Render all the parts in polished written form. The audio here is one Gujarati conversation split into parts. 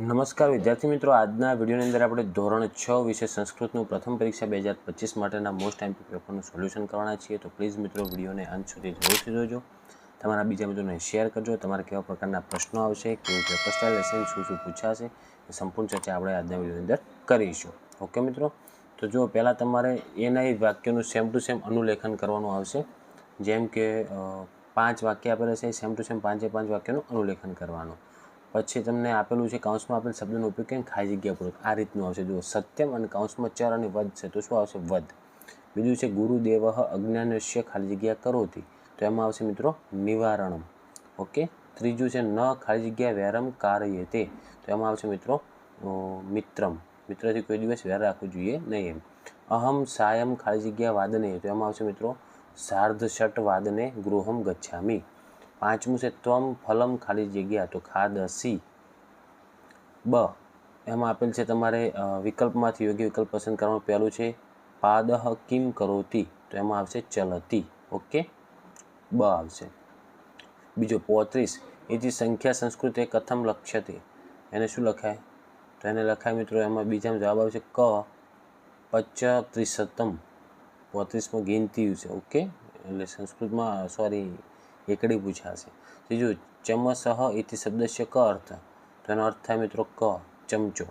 નમસ્કાર વિદ્યાર્થી મિત્રો, આજના વિડીયોની અંદર આપણે ધોરણ 6 વિષય સંસ્કૃતનું પ્રથમ પરીક્ષા 2025 માટેના મોસ્ટ એમપી પેપરનું સોલ્યુશન કરવાના છીએ. તો પ્લીઝ મિત્રો વિડીયોને અંત સુધી જરૂરથી જોજો, તમારા બીજા મિત્રોને શેર કરજો. તમારા કેવા પ્રકારના પ્રશ્નો આવશે, કેવું પેપર સ્ટાઇલ હશે, શું પૂછાશે, એ સંપૂર્ણ ચર્ચા આપણે આજના વિડીયોની અંદર કરીશું. ઓકે મિત્રો, તો જો પહેલાં તમારે એના વાક્યનું સેમ ટુ સેમ અનુલેખન કરવાનું આવશે. જેમ કે 5 વાક્ય આપેલા છે, સેમ ટુ સેમ 5 વાક્યનું અનુલેખન કરવાનું. પછી તમને આપેલું છે કૌંસમાં આપેલ શબ્દનો ઉપયોગ કરીને ખાલી જગ્યા પૂરક આ રીતનું આવશે. જુઓ, સત્યમ અને કૌંસમાં ચર અને વધ છે, તો શું આવશે? વધ. બીજું છે ગુરુદેવ અજ્ઞાનસ્ય ખાલી જગ્યા કરોતિ, તો એમાં આવશે મિત્રો નિવારણમ. ઓકે. ત્રીજું છે ન ખાલી જગ્યા વેરમ કાર્યતે, તો એમાં આવશે મિત્રો મિત્રમ. મિત્રથી કોઈ દિવસ વેર રાખવું જોઈએ નહીં એમ. અહમ સાયમ ખાલી જગ્યા વાદને, તો એમાં આવશે મિત્રો સાર્ધષટ વાદને ગૃહમ ગચ્છામિ. પાંચમું છે ત્વમ ફલમ ખાલી જગ્યા, તો ખાદસી. બ એમાં આપેલ છે તમારે વિકલ્પમાંથી યોગ્ય વિકલ્પ પસંદ કરવાનું. પહેલું છે પાદહ કિમ કરોતિ, તો એમાં આવશે ચલતી. ઓકે, બ આવશે. બીજો 35 એથી સંખ્યા સંસ્કૃતે કથમ લક્ષ્યતે, એને શું લખાય? તો એને લખાય મિત્રો, એમાં બીજામાં જવાબ આવશે ક 35. 35માં ગિનતી છે. ઓકે, એટલે સંસ્કૃતમાં એકડી પૂછાશે. ત્રીજું ચમસહ ઇતિ શબ્દસ્ય ક અર્થ, તો એનો અર્થ થાય મિત્રો ક ચમચો.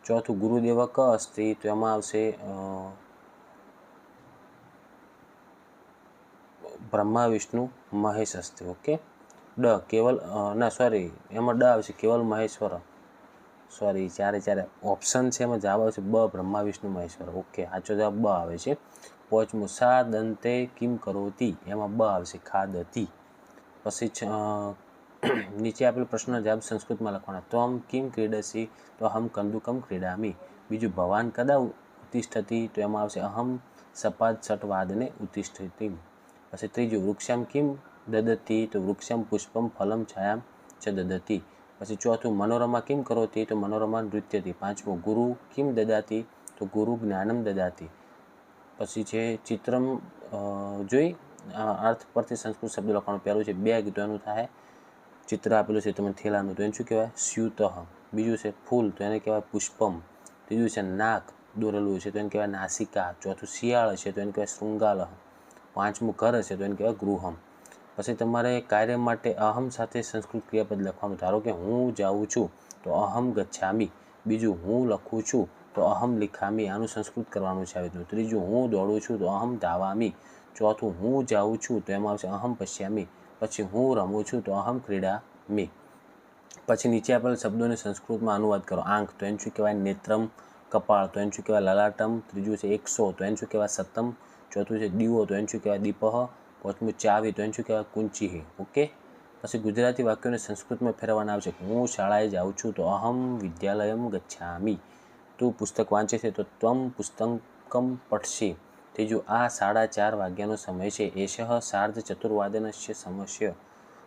ચોથું ગુરુદેવ ક અસ્તિ, તો એમાં આવશે બ્રહ્મા વિષ્ણુ મહેશ અસ્તિ. ઓકે. ડ કેવલ એમાં ડ આવશે કેવલ મહેશ્વર. ચારે ઓપ્શન છે, એમાં જવાબ આવશે બ બ્રહ્મા વિષ્ણુ મહેશ્વર. ઓકે, સાચો જવાબ બ આવે છે. પાંચમું સા દંતે કિમ કરોતી, એમાં બ આવશે ખાદતી. પછી નીચે આપેલ પ્રશ્નનો જવાબ સંસ્કૃતમાં લખવાના. ત્વમ કિમ ક્રીડસી, તો અહમ કંદુકમ ક્રીડામી. બીજું ભવાન કદા ઉત્તિષ્ઠતિ, તો એમાં આવશે અહમ સપાદ સટ વાદને ઉત્તિષ્ઠતિ. પછી ત્રીજું વૃક્ષામ કિમ દદતી, તો વૃક્ષામ પુષ્પમ ફલમ છાયામ ચ દદતી. પછી ચોથું મનોરમા કિમ કરોતી, તો મનોરમા નૃત્યતી. પાંચમું ગુરુ કિમ દદાતી, તો ગુરુ જ્ઞાનમ દદાતી. પછી છે ચિત્રમ જોઈ અર્થ પરથી સંસ્કૃત શબ્દ લખવાનું. પહેલું છે બેગ, તો એનું થાય ચિત્ર આપેલું છે તમે થેલાનું, તો એને શું કહેવાય? સ્યુતઃ. બીજું છે ફૂલ, તો એને કહેવાય પુષ્પમ. ત્રીજું છે નાક દોરેલું છે, તો એને કહેવાય નાસિકા. ચોથું શિયાળ છે, તો એને કહેવાય શૃંગાલહ. પાંચમું ઘર છે, તો એને કહેવાય ગૃહમ. પછી તમારે કાર્ય માટે અહમ સાથે સંસ્કૃત ક્રિયાપદ લખવાનું. ધારો કે હું જાઉં છું, તો અહમ ગચ્છામી. બીજું હું લખું છું, તો અહમ લિખામી. આનું સંસ્કૃત કરવાનું છે આવી રીતનું. ત્રીજું હું દોડું છું, તો અહમ ધાવામી. ચોથું હું જાઉં છું, તો એમાં આવશે અહમ પશ્યામી. પછી હું રમું છું, તો અહમ ક્રીડામી. પછી નીચે આપેલ શબ્દોને સંસ્કૃતમાં અનુવાદ કરો. આંખ, તો એને શું કહેવાય? નેત્રમ. કપાળ, તો એને શું કહેવાય? લલાટમ. ત્રીજું છે 100, તો એને શું કહેવાય? સતમ. ચોથું છે દીવો, તો એને શું કહેવાય? દીપહ. પાંચમું ચાવી, તો એને શું કહેવાય? કુંચી. ઓકે. પછી ગુજરાતી વાક્યોને સંસ્કૃતમાં ફેરવવાના આવશે. હું શાળાએ જાઉં છું, તો અહમ વિદ્યાલયમ ગચ્છામિ. તું પુસ્તક વાંચે છે, તો ત્વમ પુસ્તકમ પઠસી. ત્રીજું આ 4:30 વાગ્યાનો સમય છે. એષઃ સાર્ધચતુર્વાદનસ્ય સમસ્ય.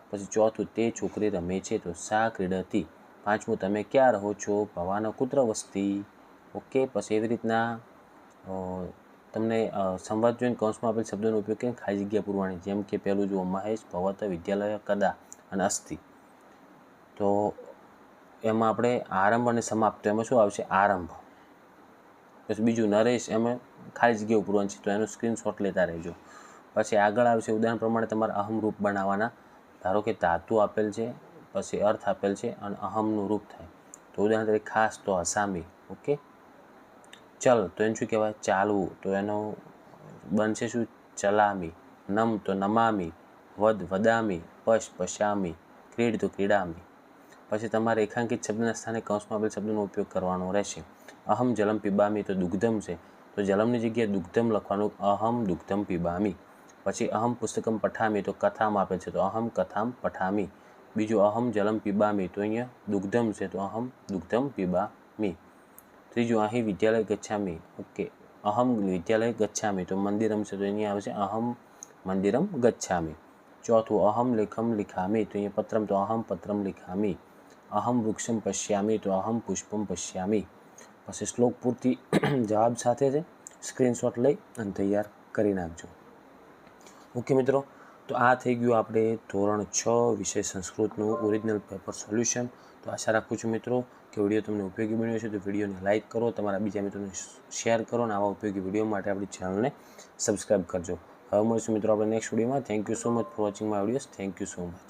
પછી ચોથું તે છોકરી રમે છે, તો સા ક્રીડતી. પાંચમું તમે ક્યાં રહો છો? ભવાન કુત્ર વસ્તી. ઓકે. પછી એવી રીતના તમને સંવાદ જોઈને કૌંસમાં આપેલ શબ્દોનો ઉપયોગ કરીને ખાલી જગ્યા પૂરવાની. જેમ કે પહેલું જુઓ મહેશ ભવત વિદ્યાલય કદા અને અસ્તિ, તો એમાં આપણે આરંભ અને સમાપ્ત, એમાં શું આવશે? આરંભ. પછી બીજું નરેશ, એમાં ખાલી જગ્યા પૂરવાની છે, તો એનો સ્ક્રીનશોટ લેતા રહેજો. પછી આગળ આવશે ઉદાહરણ પ્રમાણે તમારે અહમ રૂપ બનાવવાના. ધારો કે ધાતુ આપેલ છે, પછી અર્થ આપેલ છે અને અહમનું રૂપ થાય. તો ઉદાહરણ તરીકે ખાસ, તો હસામી. ઓકે. ચલ, તો એને શું કહેવાય? ચાલવું, તો એનો બનશે શું? ચલામી. નમ, તો નમામી. વદ, વદામી. પશ, પશ્યામી. ક્રીડ, તો ક્રીડામી. પછી તમારે રેખાંકિત શબ્દના સ્થાને કૌંસમાં આપેલ શબ્દનો ઉપયોગ કરવાનો રહેશે. અહમ જલમ પીબામી, તો દુગ્ધમ છે, તો જલમની જગ્યાએ દુગ્ધમ લખવાનું. અહમ દુગ્ધમ પીબામી. પછી અહમ પુસ્તકમ પઠામી, તો કથામ આપેલ છે, તો અહમ કથામ પઠામી. બીજું અહમ જલમ પીબામી, તો અહીંયા દુગ્ધમ છે, તો અહમ દુગ્ધમ પીબામી. ત્રીજું અહીં વિદ્યાલય ગચ્છામી. ઓકે. અહમ વિદ્યાલય ગચ્છામી, તો મંદિરમ છે, તો અહીંયા આવશે અહમ મંદિરમ ગચ્છામી. ચોથું અહમ લેખમ લિખામી, તો અહીંયા પત્રમ, તો અહમ પત્રમ લિખામી. અહમ વૃક્ષમ પશ્યામી, તો અહમ પુષ્પમ પશ્યામી. પછી શ્લોક પૂર્તિ જવાબ સાથે છે, સ્ક્રીનશોટ લઈ અને તૈયાર કરી નાખજો. ઓકે મિત્રો, તો આ થઈ ગયું આપણે ધોરણ 6 વિષય સંસ્કૃતનું ઓરિજિનલ પેપર સોલ્યુશન. તો આશા રાખું છું મિત્રો કે વિડીયો તમને ઉપયોગી બન્યો છે. તો વિડીયોને લાઇક કરો, તમારા બીજા મિત્રોને શેર કરો અને આવા ઉપયોગી વિડીયો માટે આપણી ચેનલને સબસ્ક્રાઈબ કરજો. હવે મળીશું મિત્રો આપણે નેક્સ્ટ વિડીયોમાં. Thank you so much for watching my videos. Thank you so much.